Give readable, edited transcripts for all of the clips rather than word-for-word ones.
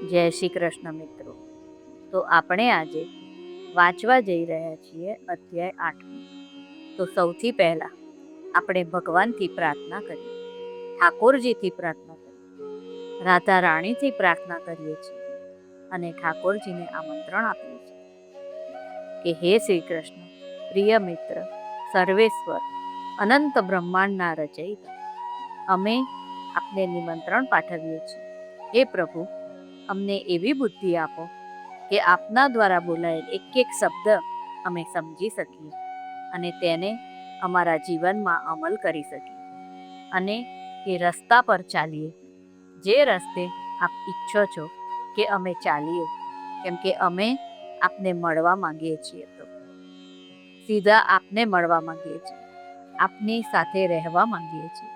જય શ્રી કૃષ્ણ મિત્રો. તો આપણે આજે વાંચવા જઈ રહ્યા છીએ અધ્યાય 8. તો સૌથી પહેલા આપણે ભગવાનથી પ્રાર્થના કરીએ, ઠાકોરજીથી પ્રાર્થના કરીએ, રાધા રાણીથી પ્રાર્થના કરીએ છીએ અને ઠાકોરજીને આમંત્રણ આપીએ છીએ કે હે શ્રી કૃષ્ણ, પ્રિય મિત્ર, સર્વેશ્વર, અનંત બ્રહ્માંડના રચયિતા, અમે આપને નિમંત્રણ પાઠવીએ છીએ. હે પ્રભુ, અમને એવી બુદ્ધિ આપો કે આપના દ્વારા બોલાયેલ એક એક શબ્દ અમે સમજી શકીએ અને તેને અમારા જીવનમાં અમલ કરી શકીએ અને એ રસ્તા પર ચાલીએ જે રસ્તે આપ ઈચ્છો છો કે અમે ચાલીએ, કેમ કે અમે આપને મળવા માંગીએ છીએ પ્રભુ. સીધા આપને મળવા માંગીએ છીએ, આપની સાથે રહેવા માંગીએ છીએ,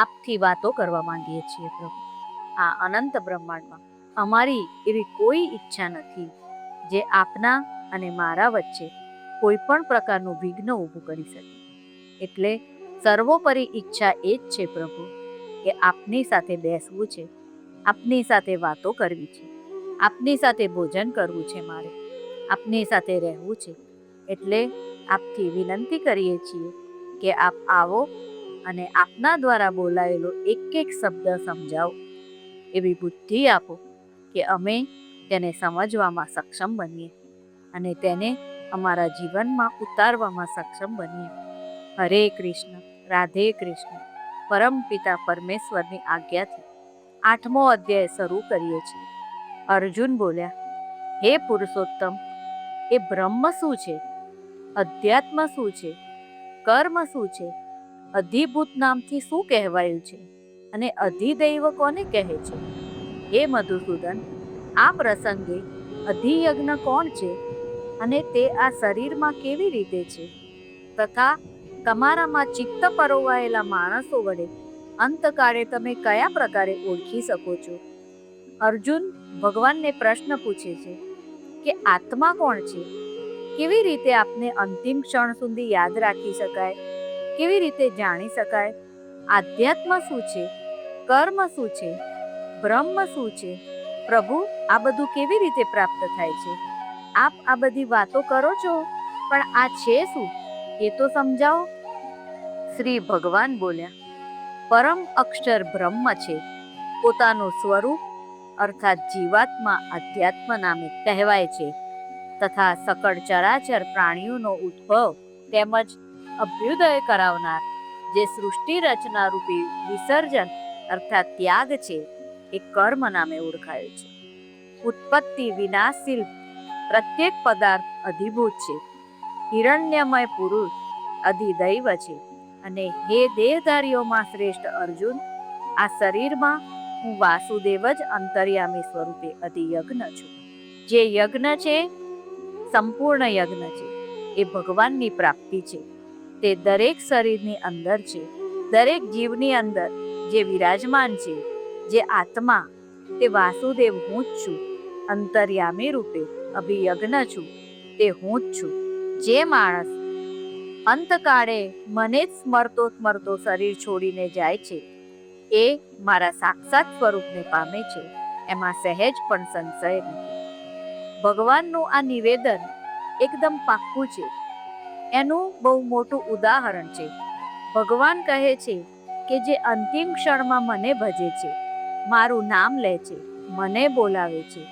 આપથી વાતો કરવા માંગીએ છીએ પ્રભુ. આ અનંત બ્રહ્માંડમાં અમારી એવી કોઈ ઈચ્છા નથી જે આપના અને મારા વચ્ચે કોઈ પણ પ્રકારનું વિઘ્ન ઊભું કરી શકે. એટલે સર્વોપરી ઈચ્છા એ જ છે પ્રભુ કે આપની સાથે બેસવું છે, આપની સાથે વાતો કરવી છે, આપની સાથે ભોજન કરવું છે, મારે આપની સાથે રહેવું છે. એટલે આપથી વિનંતી કરીએ છીએ કે આપ આવો અને આપના દ્વારા બોલાયેલો એક એક શબ્દ સમજાવો. એવી બુદ્ધિ આપો કે અમે તેને સમજવામાં સક્ષમ બનીએ અને તેને અમારા જીવનમાં ઉતારવામાં સક્ષમ બનીએ. હરે કૃષ્ણ, રાધે કૃષ્ણ. પરમ પિતા પરમેશ્વરની આજ્ઞાથી 8મો અધ્યાય શરૂ કરીએ છીએ. અર્જુન બોલ્યા, હે પુરુષોત્તમ, એ બ્રહ્મ શું છે? અધ્યાત્મ શું છે? કર્મ શું છે? અધિભૂત નામથી શું કહેવાયું છે અને અધિદૈવ કોને કહે છે? હે મધુસૂદન, આ પ્રસંગે અધિયજ્ઞ કોણ છે અને તે આ શરીરમાં કેવી રીતે છે? તથા તમારામાં ચિત્ત પરોવાયેલા માણસો વડે અંતકાળે તમે કયા પ્રકારે ઓળખી શકો છો? અર્જુન ભગવાનને પ્રશ્ન પૂછે છે કે આત્મા કોણ છે? કેવી રીતે આપને અંતિમ ક્ષણ સુધી યાદ રાખી શકાય? કેવી રીતે જાણી શકાય? આધ્યાત્મ શું છે? કર્મ શું છે? બ્રહ્મ શું છે? પ્રભુ, આ બધું કેવી રીતે પ્રાપ્ત થાય છે? આપ આ બધી વાતો કરો છો, પણ આ છે શું એ તો સમજાવો. શ્રી ભગવાન બોલ્યા, પરમ અક્ષર બ્રહ્મ છે. પોતાનું સ્વરૂપ અર્થાત જીવાત્મા અધ્યાત્મ નામે કહેવાય છે. તથા સકળ ચરાચર પ્રાણીઓનો ઉદ્ભવ તેમજ અભ્યુદય કરાવનાર જે સૃષ્ટિ રચના રૂપી વિસર્જન અર્થાત ત્યાગ છે એ કર્મ નામે ઓળખાય છે. ઉત્પત્તિ વિનાશશીલ પ્રત્યેક પદાર્થ અધિભૂત છે. હિરણ્યમય પુરુષ અધિદૈવ છે. અને હે દેહધારીઓમાં શ્રેષ્ઠ અર્જુન, આ શરીરમાં હું વાસુદેવ જ અંતર્યામી સ્વરૂપે અધિયજ્ઞ છું. જે યજ્ઞ છે, સંપૂર્ણ યજ્ઞ છે, એ ભગવાનની પ્રાપ્તિ છે. તે દરેક શરીરની અંદર છે, દરેક જીવની અંદર જે વિરાજમાન છે, જે આત્મા, તે વાસુદેવ હું જ છું. અંતર્યામી રૂપે અભિયજ્ઞ છું, તે હું જ છું. જે માણસ અંતકાળે મને જ સ્મરતો સ્મરતો શરીર છોડીને જાય છે એ મારા સાક્ષાત સ્વરૂપને પામે છે, એમાં સહેજ પણ સંશય નથી. ભગવાનનું આ નિવેદન એકદમ પાક્કું છે. એનું બહુ મોટું ઉદાહરણ છે. ભગવાન કહે છે કે જે અંતિમ ક્ષણમાં મને ભજે છે, મારું નામ લે છે, મને બોલાવે છે,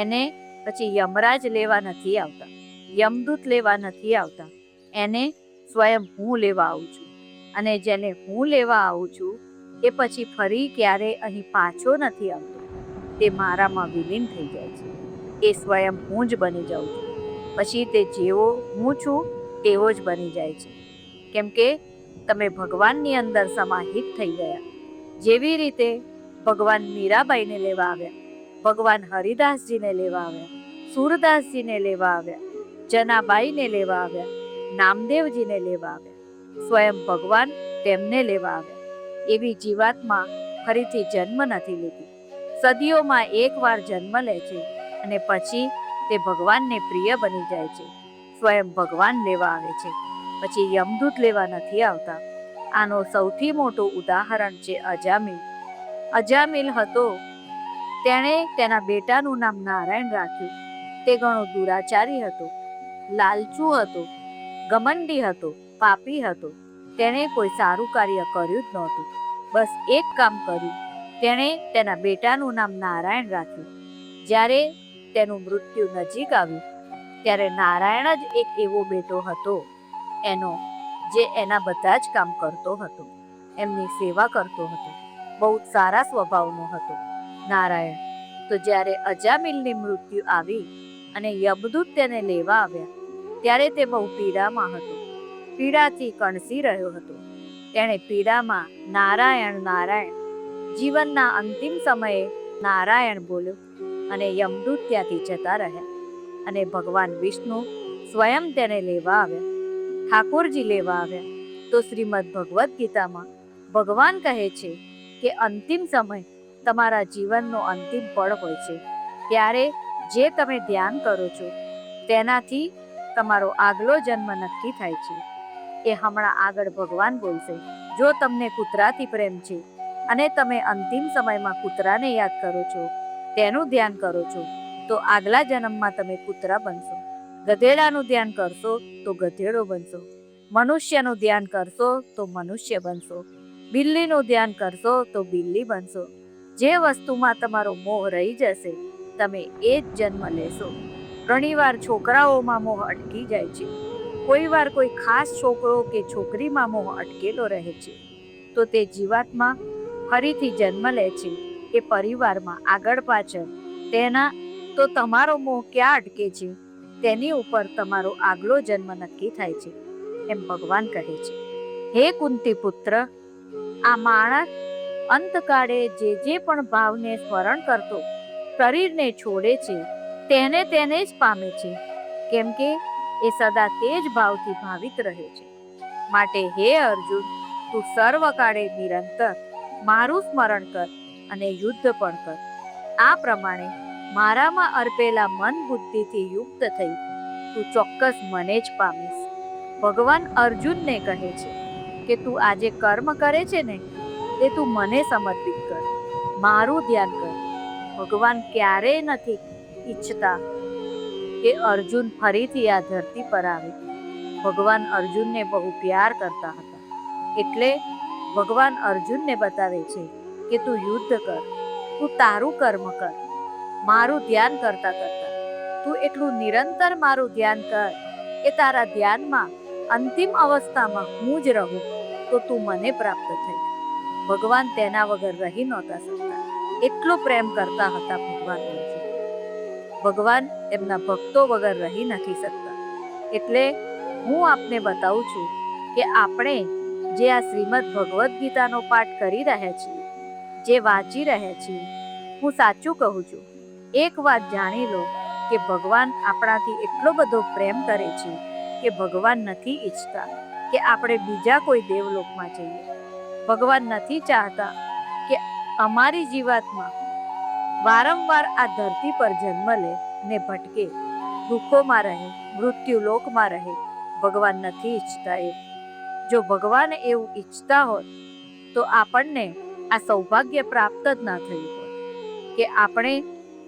એને પછી યમરાજ લેવા નથી આવતા, યમદૂત લેવા નથી આવતા, એને સ્વયં હું લેવા આવું છું. અને જેને હું લેવા આવું છું એ પછી ફરી ક્યારેય અહીં પાછો નથી આવતો. તે મારામાં વિલીન થઈ જાય છે. એ સ્વયં હું જ બની જાઉં છું. પછી તે જેવો હું છું તેવો જ બની જાય છે. કેમ કે તમે ભગવાનની અંદર સમાહિત થઈ ગયા. જેવી રીતે ભગવાન મીરાબાઈને લેવા આવ્યા, ભગવાન હરિદાસજીને લેવા આવ્યા, સુરદાસજીને લેવા આવ્યા, જનાબાઈને લેવા આવ્યા, નામદેવજીને લેવા આવ્યા, સ્વયં ભગવાન તેમને લેવા આવ્યા. એવી જીવાત્મા ફરીથી જન્મ નથી લેતી. સદીઓમાં એકવાર જન્મ લે છે અને પછી તે ભગવાનને પ્રિય બની જાય છે. સ્વયં ભગવાન લેવા આવે છે, પછી યમદૂત લેવા નથી આવતા. આનો સૌથી મોટું ઉદાહરણ છે અજામિલ. અજામિલ હતો તેણે તેના બેટાનું નામ નારાયણ રાખ્યું. તે ઘણો દુરાચારી હતો, લાલચુ હતો, ઘમંડી હતો, પાપી હતો. તેણે કોઈ સારું કાર્ય કર્યું જ નહોતું. બસ એક કામ કર્યું. તેણે તેના બેટાનું નામ નારાયણ રાખ્યું. જ્યારે તેનું મૃત્યુ નજીક આવ્યું ત્યારે નારાયણ જ એક એવો બેટો હતો એનો, જે એના બધા જ કામ કરતો હતો, એમની સેવા કરતો હતો, બહુ સારા સ્વભાવનો હતો નારાયણ. તો જ્યારે અજામિલની મૃત્યુ આવી અને યમદૂત તેને લેવા આવ્યા ત્યારે તે બહુ પીડામાં હતો, પીડાથી કણસી રહ્યો હતો. તેણે પીડામાં નારાયણ નારાયણ, જીવનના અંતિમ સમયે નારાયણ બોલ્યો અને યમદૂત ત્યાંથી જતા રહ્યા. અને ભગવાન વિષ્ણુ સ્વયં તેને લેવા આવ્યા, ઠાકોરજી લેવા આવ્યા. તો શ્રીમદ ભગવદ્ ગીતામાં ભગવાન કહે છે કે અંતિમ સમય તમારા જીવનનો અંતિમ પળ હોય છે, ત્યારે જે તમે ધ્યાન કરો છો તેનાથી તમારો આગલો જન્મ નક્કી થાય છે. એ હમણાં આગળ ભગવાન બોલશે. જો તમને કૂતરાથી પ્રેમ છે અને તમે અંતિમ સમયમાં કૂતરાને યાદ કરો છો, તેનું ધ્યાન કરો છો, તો આગલા જન્મમાં તમે કૂતરા બનશો. ગધેડાનું ધ્યાન કરશો તો ગધેડો બનશો. મનુષ્યનું ધ્યાન કરશો તો મનુષ્ય બનશો. બિલ્લીનું ધ્યાન કરશો તો બિલ્લી બનશો. જે વસ્તુમાં તમારો મોહ રહી જશે તમે એ જ જન્મ લેશો. ઘણીવાર છોકરાઓમાં મોહ અટકી જાય છે, કોઈ વાર કોઈ ખાસ છોકરો કે છોકરીમાં મોહ અટકેલો રહે છે, તો તે જીવાત્મા ફરીથી જન્મ લે છે એ પરિવારમાં આગળ પાછળ. તેના તો તમારો મોહ ક્યાં અટકે છે તેની ઉપર તમારો આગલો જન્મ નક્કી થાય છે, એમ ભગવાન કહે છે. હે કુંતી પુત્ર, આ માણસ અંતકાળે જે પણ ભાવને સ્મરણ કરતો શરીરને છોડે છે તેને જ પામે છે, કેમ કે એ સદા તે જ ભાવથી ભાવિત રહે છે. માટે હે અર્જુન, તું સર્વકાળે નિરંતર મારું સ્મરણ કર અને યુદ્ધ પણ કર. આ પ્રમાણે મારામાં અર્પેલા મન બુદ્ધિથી યુક્ત થઈ તું ચોક્કસ મને જ પામીશ. ભગવાન અર્જુનને કહે છે કે તું આજે કર્મ કરે છે ને તે તું મને સમર્પિત કર, મારું ધ્યાન કર. ભગવાન ક્યારેય નથી ઈચ્છતા કે અર્જુન ફરીથી આ ધરતી પર આવે. ભગવાન અર્જુનને બહુ પ્યાર કરતા હતા, એટલે ભગવાન અર્જુનને બતાવે છે કે તું યુદ્ધ કર, તું તારું કર્મ કર, મારું ધ્યાન કરતા કરતા તું એટલું નિરંતર મારું ધ્યાન કર કે તારા ધ્યાનમાં અંતિમ અવસ્થામાં હું જ રહું તો તું મને પ્રાપ્ત થઈ. ભગવાન તેના વગર રહી નહોતા શકતા, એટલો પ્રેમ કરતા હતા ભગવાન અર્જુન. ભગવાન તેમના ભક્તો વગર રહી નથી શકતા. એટલે હું આપને બતાવું છું કે આપણે જે આ શ્રીમદ ભગવદ્ ગીતાનો પાઠ કરી રહ્યા છીએ, જે વાંચી રહ્યા છીએ, હું સાચું કહું છું, એક વાત જાણી લો કે ભગવાન આપણાથી એટલો બધો પ્રેમ કરે છે કે ભગવાન નથી ઈચ્છતા કે આપણે બીજા કોઈ દેવલોકમાં જઈએ. ભગવાન નથી ચાહતા કે અમારી જીવાત્મા વારંવાર આ ધરતી પર જન્મ લે ને ભટકે, દુઃખોમાં રહે, મૃત્યુ લોકમાં રહે. ભગવાન નથી ઈચ્છતા એ. જો ભગવાન એવું ઈચ્છતા હોત તો આપણને આ સૌભાગ્ય પ્રાપ્ત જ ના થયું હોત કે આપણે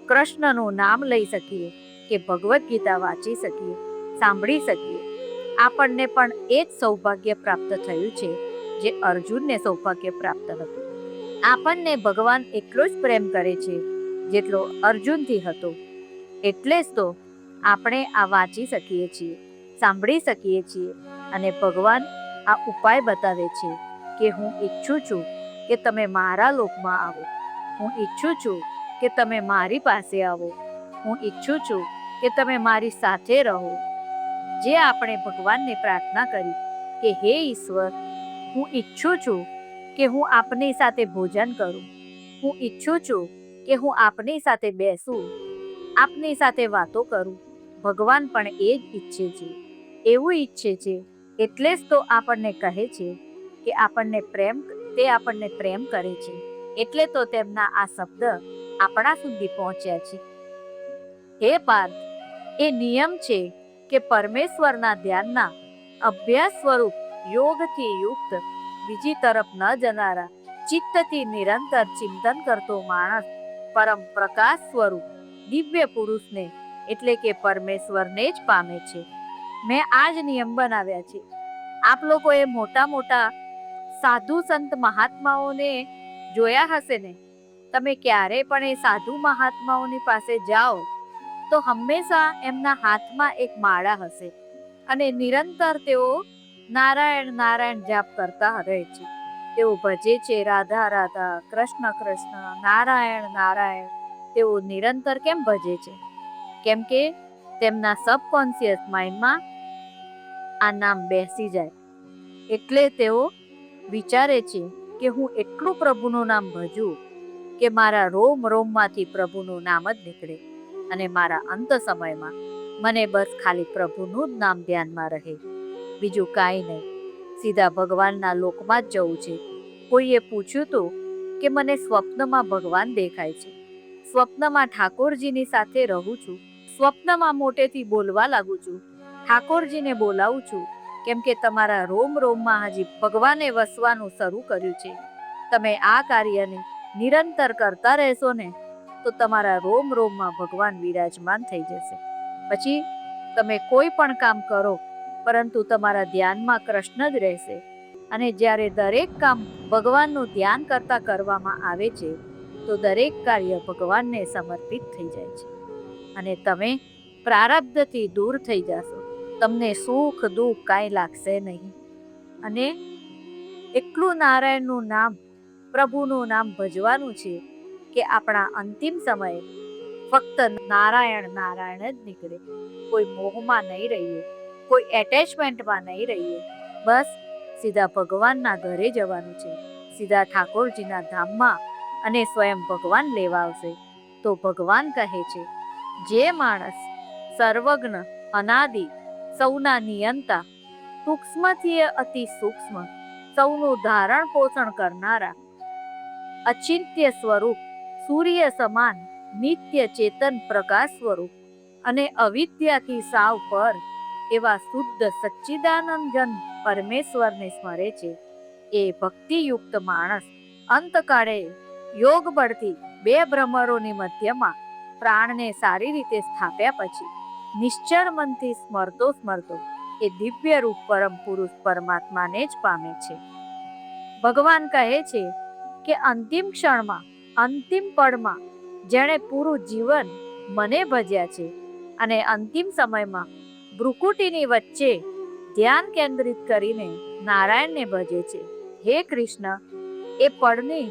કૃષ્ણનું નામ લઈ શકીએ, કે ભગવદ્ ગીતા વાંચી શકીએ, સાંભળી શકીએ. આપણને પણ એ જ સૌભાગ્ય પ્રાપ્ત થયું છે જે અર્જુનને સૌભાગ્ય પ્રાપ્ત હતું. આપણને ભગવાન એટલો જ પ્રેમ કરે છે જેટલો અર્જુનથી હતો. એટલે જ તો આપણે આ વાંચી શકીએ છીએ, સાંભળી શકીએ છીએ, અને ભગવાન આ ઉપાય બતાવે છે કે હું ઈચ્છું છું કે તમે મારા લોકમાં આવો, હું ઈચ્છું છું કે તમે મારી પાસે આવો, હું ઈચ્છું છું કે તમે મારી સાથે રહો. જે આપણે ભગવાનને પ્રાર્થના કરી કે હે ઈશ્વર, હું ઈચ્છું છું કે હું આપની સાથે ભોજન કરું, હું ઈચ્છું છું કે હું આપની સાથે બેસું, આપની સાથે વાતો કરું. ભગવાન પણ એ જ ઈચ્છે છે, એવું ઈચ્છે છે. એટલે જ તો આપણને કહે છે કે આપણને પ્રેમ કરે છે. એટલે તો તેમના આ શબ્દ આપણા સુધી પહોંચ્યા છે. હે પાર્થ, એ નિયમ છે કે પરમેશ્વરના ધ્યાનના અભ્યાસ સ્વરૂપ યોગથી યુક્ત બીજી તરફ ન જનારા ચિત્તથી નિરંતર ચિંતન કરતો માણસ પરમ પ્રકાશ સ્વરૂપ દિવ્ય પુરુષને એટલે કે પરમેશ્વરને જ પામે છે. મેં આ જ નિયમ બનાવ્યા છે. આપ લોકોએ મોટા મોટા સાધુ સંત મહાત્માઓને જોયા હશે ને? તમે ક્યારે પણ એ સાધુ મહાત્માઓની પાસે જાઓ તો હંમેશા એમના હાથમાં એક માળા હશે અને નિરંતર તેઓ નારાયણ નારાયણ જાપ કરતા રહે છે. તેઓ ભજે છે રાધા રાધા, કૃષ્ણ કૃષ્ણ, નારાયણ નારાયણ. તેઓ નિરંતર કેમ ભજે છે? કેમ કે તેમના સબકોન્શિયસ માઇન્ડમાં આ નામ બેસી જાય. એટલે તેઓ વિચારે છે કે હું એટલું પ્રભુનું નામ ભજું કે મારા રોમ રોમમાંથી પ્રભુનું નામ જ નીકળે અને મારા અંત સમયમાં મને બસ ખાલી પ્રભુનું જ નામ ધ્યાનમાં રહે, બીજું કાંઈ નહીં. સીધા ભગવાનના લોકમાં જ જવું છે. કોઈએ પૂછ્યું તો કે મને સ્વપ્નમાં ભગવાન દેખાય છે, સ્વપ્નમાં ઠાકોરજીની સાથે રહું છું, સ્વપ્નમાં મોટેથી બોલવા લાગુ છું, ઠાકોરજીને બોલાવું છું, કેમ કે તમારા રોમ રોમમાં હજી ભગવાને વસવાનું શરૂ કર્યું છે. તમે આ કાર્યને નિરંતર કરતા રહેશો ને તો તમારા રોમ રોમમાં ભગવાન વિરાજમાન થઈ જશે. પછી તમે કોઈ પણ કામ કરો પરંતુ તમારા ધ્યાનમાં કૃષ્ણ જ રહેશે. અને જ્યારે દરેક કામ ભગવાનનું ધ્યાન કરતા કરવામાં આવે છે તો દરેક કાર્ય ભગવાનને સમર્પિત થઈ જાય છે અને તમે પ્રારબ્ધથી દૂર થઈ જશો. તમને સુખ દુઃખ કાંઈ લાગશે નહીં. અને એટલું નારાયણનું નામ, પ્રભુનું નામ ભજવાનું છે કે આપણા અંતિમ સમયે ફક્ત નારાયણ નારાયણ જ નીકળે. કોઈ મોહમાં નહીં રહીએ, કોઈ એટેચમેન્ટમાં નહીં રહીએ. બસ સીધા ભગવાનના ઘરે જવાનું છે, સીધા ઠાકોરજીના ધામમાં, અને સ્વયં ભગવાન લેવા આવશે. તો ભગવાન કહે છે, જે માણસ સર્વજ્ઞ, અનાદિ, સૌના નિયંતા, સૂક્ષ્મથી અતિ સૂક્ષ્મ, સૌનું ધારણ પોષણ કરનારા, અચિંત્ય સ્વરૂપ, સૂર્ય સમાન, નિત્ય ચેતન પ્રકાશ સ્વરૂપ અને અવિદ્યાથી સાવ પર એવા શુદ્ધ સચ્ચિદાનંદ ઘન પરમેશ્વરને સ્મરે છે. એ ભક્તિયુક્ત માણસ અંતકાળે યોગ બળથી 2 ભ્રમરોની મધ્યમાં પ્રાણને સારી રીતે સ્થાપ્યા પછી નિશ્ચળ મનથી સ્મરતો સ્મરતો એ દિવ્ય રૂપ પરમ પુરુષ પરમાત્માને જ પામે છે. ભગવાન કહે છે કે અંતિમ ક્ષણમાં, અંતિમ પળમાં જેણે પૂરું જીવન મને ભજ્યા છે અને અંતિમ સમયમાં ભ્રુકુટીની વચ્ચે ધ્યાન કેન્દ્રિત કરીને નારાયણને ભજે છે. હે કૃષ્ણ, એ પળની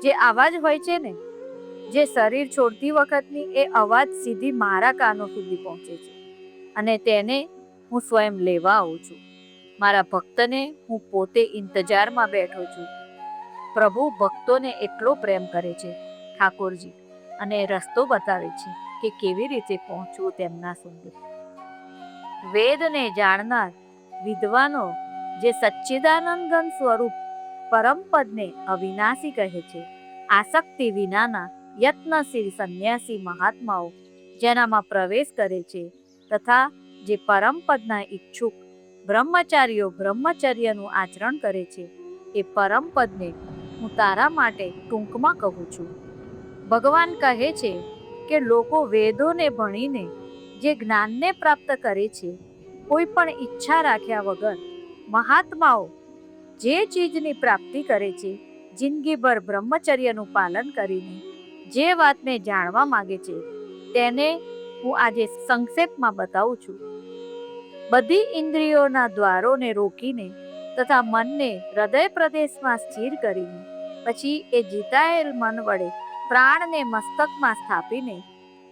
જે અવાજ હોય છે ને, જે શરીર છોડતી વખતની એ અવાજ સીધી મારા કાનો સુધી પહોંચે છે અને તેને હું સ્વયં લેવા આવું છું. મારા ભક્તને હું પોતે ઇંતજારમાં બેઠો છું. પ્રભુ ભક્તોને એટલો પ્રેમ કરે છે ઠાકોરજી, અને રસ્તો બતાવે છે કે કેવી રીતે પહોંચવું તેમના સુધી. વેદને જાણનાર વિદ્વાનો જે સચ્ચિદાનંદ ઘન સ્વરૂપ પરમપદને અવિનાશી કહે છે, આસક્તિ વિનાના યત્નશીલ સંન્યાસી મહાત્માઓ જેનામાં પ્રવેશ કરે છે, તથા જે પરમપદના ઈચ્છુક બ્રહ્મચારીઓ બ્રહ્મચર્યનું આચરણ કરે છે, એ પરમપદને હું તારા માટે ટૂંકમાં કહું છું. ભગવાન કહે છે કે લોકો વેદોને ભણીને જે જ્ઞાનને પ્રાપ્ત કરે છે, કોઈ પણ ઈચ્છા રાખ્યા વગર મહાત્માઓ જે ચીજની પ્રાપ્તિ કરે છે, જિંદગીભર બ્રહ્મચર્યનું પાલન કરીને જે વાતને જાણવા માંગે છે, તેને હું આજે સંક્ષેપમાં બતાવું છું. બધી ઇન્દ્રિયોના દ્વારોને રોકીને તથા મનને હૃદય પ્રદેશમાં સ્થિર કરીને પછી એ જીતાયેલ મન વડે પ્રાણને મસ્તકમાં સ્થાપીને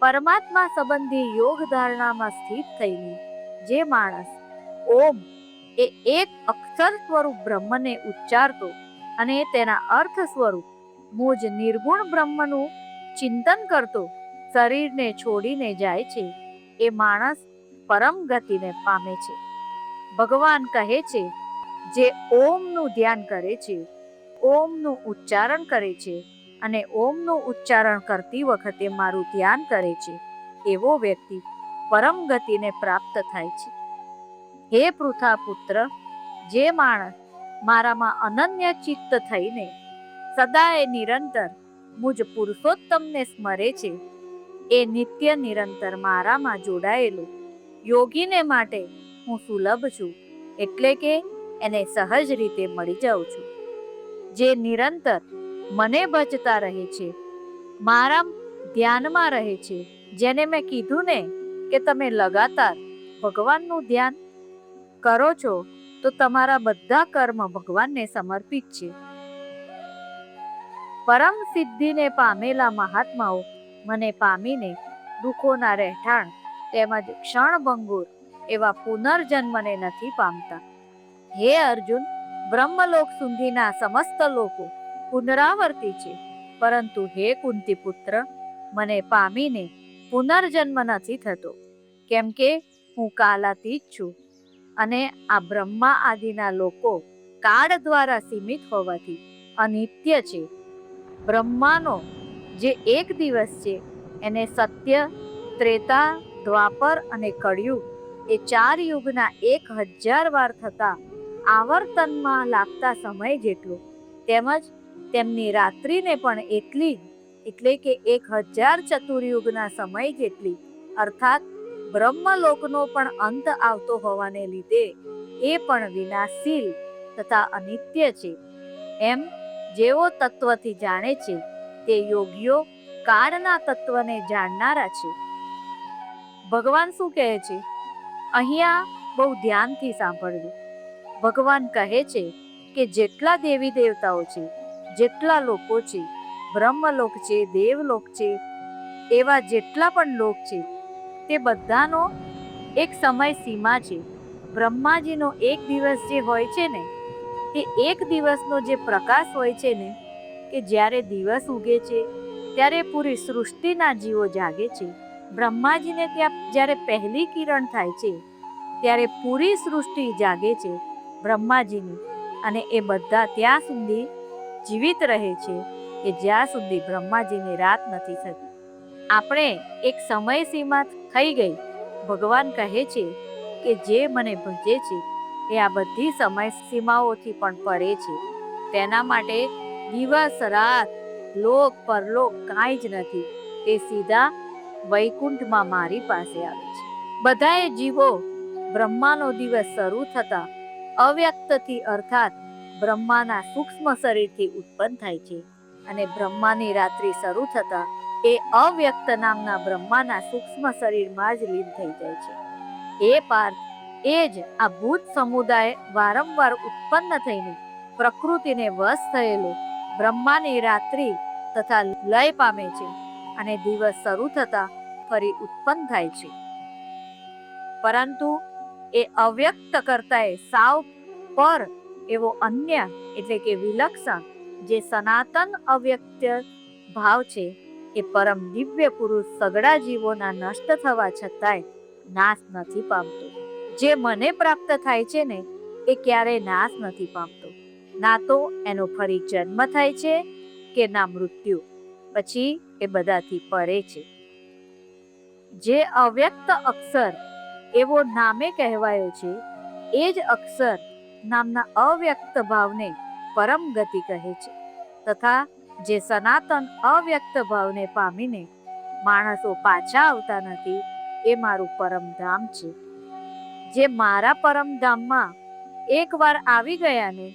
પરમાત્મા સંબંધી યોગ ધારણામાં સ્થિત થઈને જે માણસ ઓમ એ એક અક્ષર સ્વરૂપ બ્રહ્મને ઉચ્ચારતો અને તેના અર્થ સ્વરૂપ મુજ નિર્ગુણ બ્રહ્મનું ચિંતન કરતો શરીરને છોડીને જાય છે, એ માણસ પરમ ગતિને પામે છે. ભગવાન કહે છે, જે ઓમનું ધ્યાન કરે છે, ઓમનું ઉચ્ચારણ કરે છે અને ઓમનું ઉચ્ચારણ કરતી વખતે મારું ધ્યાન કરે છે, એવો વ્યક્તિ પરમ ગતિને પ્રાપ્ત થાય છે. હે પૃથા પુત્ર, જે માણસ મારામાં અનન્ય ચિત્ત થઈને સદાય નિરંતર મુજ પુરુષોત્તમને સ્મરે છે એ નિત્ય નિરંતર મારામાં જોડાયેલો યોગીને માટે હું સુલભ છું, એટલે કે એને સહજ રીતે મળી જાઉં છું. જે નિરંતર મને ભજતા રહે છે, મારા ધ્યાનમાં રહે છે, જેને મેં કીધું ને કે તમે લગાતાર ભગવાનનું ધ્યાન કરો છો તો તમારા બધા કર્મ ભગવાનને સમર્પિત છે. પરમ સિદ્ધિને પામેલા મહાત્માઓ મને પામીને દુઃખોના રહેઠાણ તેમજ ક્ષણભંગુર એવા પુનર્જન્મને નથી પામતા. હે અર્જુન, બ્રહ્મલોક સુધીના સમસ્ત લોકો પુનરાવર્તી છે, પરંતુ હે કુંતી પુત્ર, મને પામીને પુનર્જન્મ નથી થતો, કેમ કે હું કાલાતીત છું અને આ બ્રહ્મા આદિના લોકો કાળ દ્વારા સીમિત હોવાથી અનિત્ય છે. બ્રહ્માનો જે એક દિવસ છે એને સત્ય, ત્રેતા, દ્વાપર અને કળિયુગ એ 4 યુગના 1000 વાર થતા આવર્તનમાં લાગતા સમય જેટલો, તેમજ તેમની રાત્રિને પણ એટલી જ, એટલે કે 1000 ચતુર્યુગના સમય જેટલી, અર્થાત બ્રહ્મલોકનો પણ અંત આવતો હોવાને લીધે એ પણ વિનાશશીલ તથા અનિત્ય છે. એમ જેઓ તત્વથી જાણે છે તે યોગીઓ કાળના તત્વને જાણનારા છે. ભગવાન શું કહે છે અહીંયા બહુ ધ્યાનથી સાંભળજો. ભગવાન કહે છે કે જેટલા દેવી દેવતાઓ છે, જેટલા લોકો છે, બ્રહ્મલોક છે, દેવલોક છે, એવા જેટલા પણ લોક છે, તે બધાનો એક સમય સીમા છે. બ્રહ્માજીનો એક દિવસ જે હોય છે ને, તે એક દિવસનો જે પ્રકાશ હોય છે ને, કે જ્યારે દિવસ ઉગે છે ત્યારે પૂરી સૃષ્ટિના જીવો જાગે છે. બ્રહ્માજીને ત્યાં જ્યારે પહેલી કિરણ થાય છે ત્યારે પૂરી સૃષ્ટિ જાગે છે બ્રહ્માજીની, અને એ બધા ત્યાં સુધી જીવિત રહે છે કે જ્યાં સુધી બ્રહ્માજીની રાત નથી થતી. આપણે એક સમય સીમા થઈ ગઈ. ભગવાન કહે છે કે જે મને ભજે છે એ આ બધી સમય સીમાઓથી પણ પરે છે. તેના માટે દિવસ રાત, લોક પરલોક કાંઈ જ નથી. તે સીધા વૈકુંઠમાં મારી પાસે આવે છે. બધાએ જીવો બ્રહ્માનો દિવસ શરૂ થતા અવ્યક્તથી, અર્થાત બ્રહ્માના સૂક્ષ્મ શરીરથી ઉત્પન્ન થાય છે, અને બ્રહ્માની રાત્રિ શરૂ થતા એ અવ્યક્ત નામના બ્રહ્માના સૂક્ષ્મ શરીરમાં જ લીન થઈ જાય છે. એ પાર્થ, એ જ આ ભૂત સમુદાય વારંવાર ઉત્પન્ન થઈને પ્રકૃતિને વશ થયેલો બ્રહ્માની રાત્રિ તથા લય પામે છે, અને દિવસ શરૂ થતા ફરી ઉત્પન્ન થાય છે. પરંતુ એ અવ્યક્ત કરતાંય સાવ પર એવો અન્ય, એટલે કે વિલક્ષણ જે સનાતન અવ્યક્ત ભાવ છે, એ પરમ દિવ્ય પુરુષ સગડા જીવોના નષ્ટ થવા છતાંય નાશ નથી પામતો. જે મને પ્રાપ્ત થાય છે ને, એ ક્યારેય નાશ નથી પામતો. ના તો એનો ફરી જન્મ થાય છે કે ના મૃત્યુ. પછી એ બધાથી પરે છે. જે અવ્યક્ત અક્ષર એવો નામે કહેવાયો છે, એ જ અક્ષર નામના અવ્યક્ત ભાવને પરમ ગતિ કહે છે. તથા જે સનાતન અવ્યક્ત ભાવને પામીને માણસો પાછા આવતા નથી, એ મારું પરમધામ છે. જે મારા પરમધામમાં એકવાર આવી ગયા ને,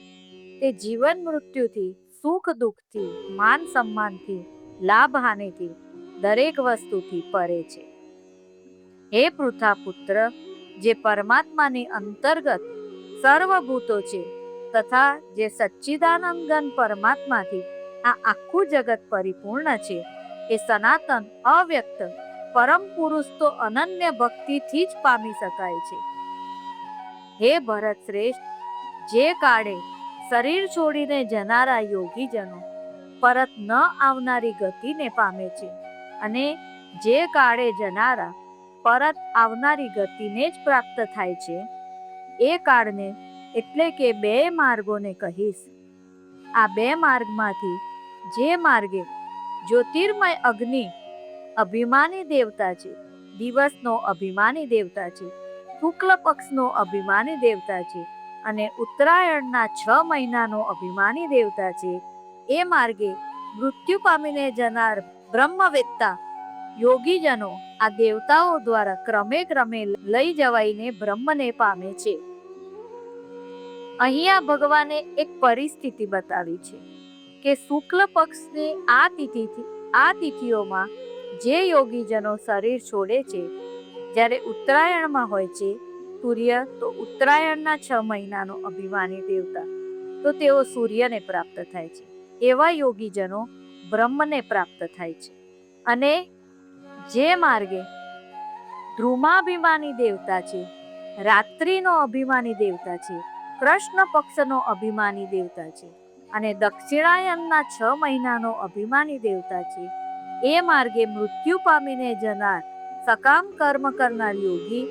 તે જીવન મૃત્યુથી, સુખ દુઃખથી, માન સન્માનથી, લાભ હાનિથી, દરેક વસ્તુથી પરે છે. હે પૃથા પુત્ર, જે પરમાત્માની અંતર્ગત સર્વભૂતો છે, તથા જે સચ્ચિદાનંદ ઘન પરમાત્માથી આ આખું જગત પરિપૂર્ણ છે, એ સનાતન અવ્યક્ત પરમ પુરુષ તો અનન્ય ભક્તિથી જ પામી શકાય છે. હે ભરત શ્રેષ્ઠ, જે કાળે શરીર છોડીને જનારા યોગીજનો પરત ન આવનારી ગતિને પામે છે, અને જે કાળે જનારા પરત આવનારી ગતિને જ પ્રાપ્ત થાય છે, એ કાળને એટલે કે 2 માર્ગોને કહીશ. આ 2 માર્ગમાંથી જે માર્ગે જ્યોતિર્મય અગ્નિ અભિમાની દેવતા છે, દિવસનો અભિમાની દેવતા છે, શુક્લ પક્ષનો અભિમાની દેવતા છે, અને ઉત્તરાયણના 6 મહિનાનો અભિમાની દેવતા છે, એ માર્ગે મૃત્યુ પામીને જનાર બ્રહ્મવેત્તા યોગીજનો આ દેવતાઓ દ્વારા ક્રમે ક્રમે લઈ જવાઈને બ્રહ્મને પામે છે. અહીંયા ભગવાને એક પરિસ્થિતિ બતાવી છે કે શુક્લ પક્ષની આ તિથિઓમાં જે યોગીજનો શરીર છોડે છે, જ્યારે ઉત્તરાયણમાં હોય છે સૂર્ય, તો ઉત્તરાયણના 6 મહિનાનો અભિમાની દેવતા, તો તેઓ સૂર્યને પ્રાપ્ત થાય છે. એવા યોગીજનો બ્રહ્મને પ્રાપ્ત થાય છે. અને જે માર્ગે ધ્રુમાભિમાની દેવતા છે, રાત્રિનો અભિમાની દેવતા છે, કૃષ્ણ પક્ષનો અભિમાની દેવતા છે અને દક્ષિણાયનના 6 મહિનાનો અભિમાની દેવતા છે, એ માર્ગે મૃત્યુ પામીને જનાર સકામ કર્મ કરનાર યોગી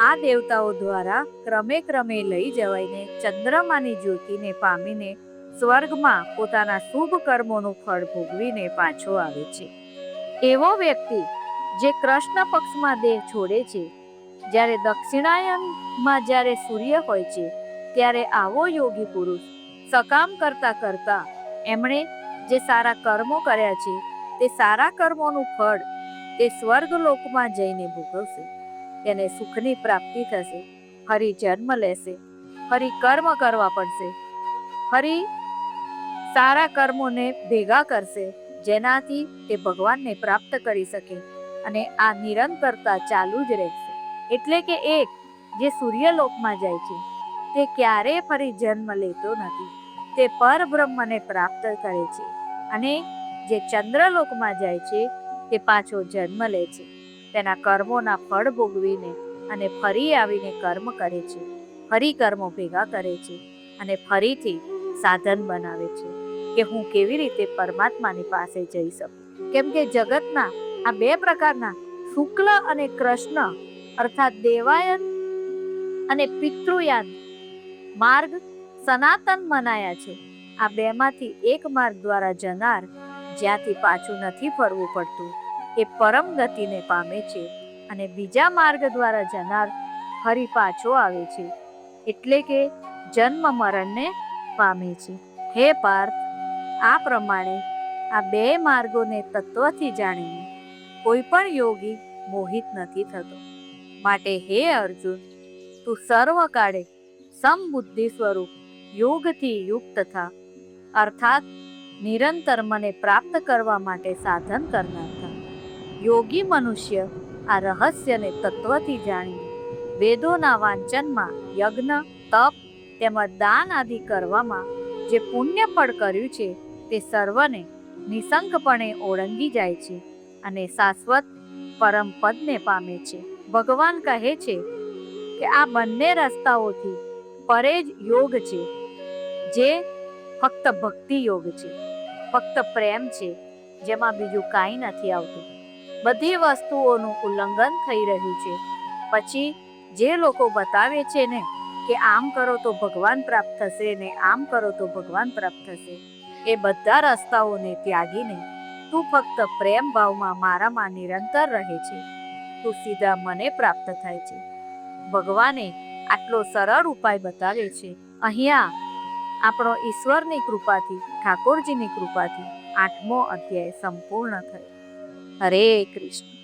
આ દેવતાઓ દ્વારા ક્રમે ક્રમે લઈ જવાઈને ચંદ્રમાની જ્યોતિને પામીને સ્વર્ગમાં પોતાના શુભ કર્મોનું ફળ ભોગવીને પાછો આવે છે. એવો વ્યક્તિ જે કૃષ્ણ પક્ષમાં દેહ છોડે છે, જ્યારે દક્ષિણાયનમાં જ્યારે સૂર્ય હોય છે, ત્યારે આવો યોગી પુરુષ સકામ કરતા એમણે જે સારા કર્મો કર્યા છે, તે સારા કર્મોનું ફળ તે સ્વર્ગલોકમાં જઈને ભોગવશે. તેને સુખની પ્રાપ્તિ થશે, ફરી જન્મ લેશે, ફરી કર્મ કરવા પડશે, ફરી સારા કર્મોને ભેગા કરશે, જેનાથી તે ભગવાનને પ્રાપ્ત કરી શકે. અને આ નિરંતરતા ચાલુ જ રહેશે. એટલે કે એક જે સૂર્યલોકમાં જાય છે તે ક્યારેય ફરી જન્મ લેતો નથી, તે પરબ્રહ્મને પ્રાપ્ત કરે છે. અને જે ચંદ્રલોકમાં જાય છે તે પાછો જન્મ લે છે, તેના કર્મોના ફળ ભોગવીને અને ફરી આવીને કર્મ કરે છે, ફરી કર્મો ભેગા કરે છે અને ફરીથી સાધન બનાવે છે કે હું કેવી રીતે પરમાત્માની પાસે જઈ શકું. કેમ કે જગતના આ 2 પ્રકારના શુક્લ અને કૃષ્ણ અર્થાત દેવાયન અને પિતૃયાન માર્ગ સનાતન મનાયા છે. આ 2 માંથી એક માર્ગ દ્વારા જનાર જ્યાંથી પાછું નથી ફરવું પડતું એ પરમ ગતિને પામે છે, અને બીજા માર્ગ દ્વારા જનાર ફરી પાછો આવે છે, એટલે કે જન્મ મરણને પામે છે. હે પાર્થ, આ પ્રમાણે આ 2 માર્ગોને તત્વથી જાણીને કોઈ પણ યોગી મોહિત નથી થતો. માટે હે અર્જુન, તું સર્વકાળે સમબુદ્ધિ સ્વરૂપ યોગથી યુક્ત થા, અર્થાત નિરંતર મને પ્રાપ્ત કરવા માટે સાધન કરનાર થા. યોગી મનુષ્ય આ રહસ્યને તત્વથી જાણીને વેદોના વાંચનમાં, યજ્ઞ, તપ તેમજ દાન આદિ કરવામાં જે પુણ્ય ફળ કર્યું છે તે સર્વને નિશંકપણે ઓળંગી જાય છે અને શાશ્વત પરમ પદને પામે છે. ભગવાન કહે છે કે આ બંને રસ્તાઓથી પરે જ યોગ છે, જે ફક્ત ભક્તિ યોગ છે, ફક્ત પ્રેમ છે, જેમાં બીજું કાંઈ નથી આવતું. બધી વસ્તુઓનું ઉલ્લંઘન થઈ રહ્યું છે. પછી જે લોકો બતાવે છે ને કે આમ કરો તો ભગવાન પ્રાપ્ત થશે ને આમ કરો તો ભગવાન પ્રાપ્ત થશે, એ બધા રસ્તાઓને ત્યાગીને તું ફક્ત પ્રેમ ભાવમાં મારામાં નિરંતર રહે છે, તું સીધા મને પ્રાપ્ત થાય છે. ભગવાને આટલો સરળ ઉપાય બતાવ્યો છે. અહીંયા આપણો ઈશ્વરની કૃપાથી, ઠાકોરજીની કૃપાથી 8મો અધ્યાય સંપૂર્ણ થયો. હરે કૃષ્ણ.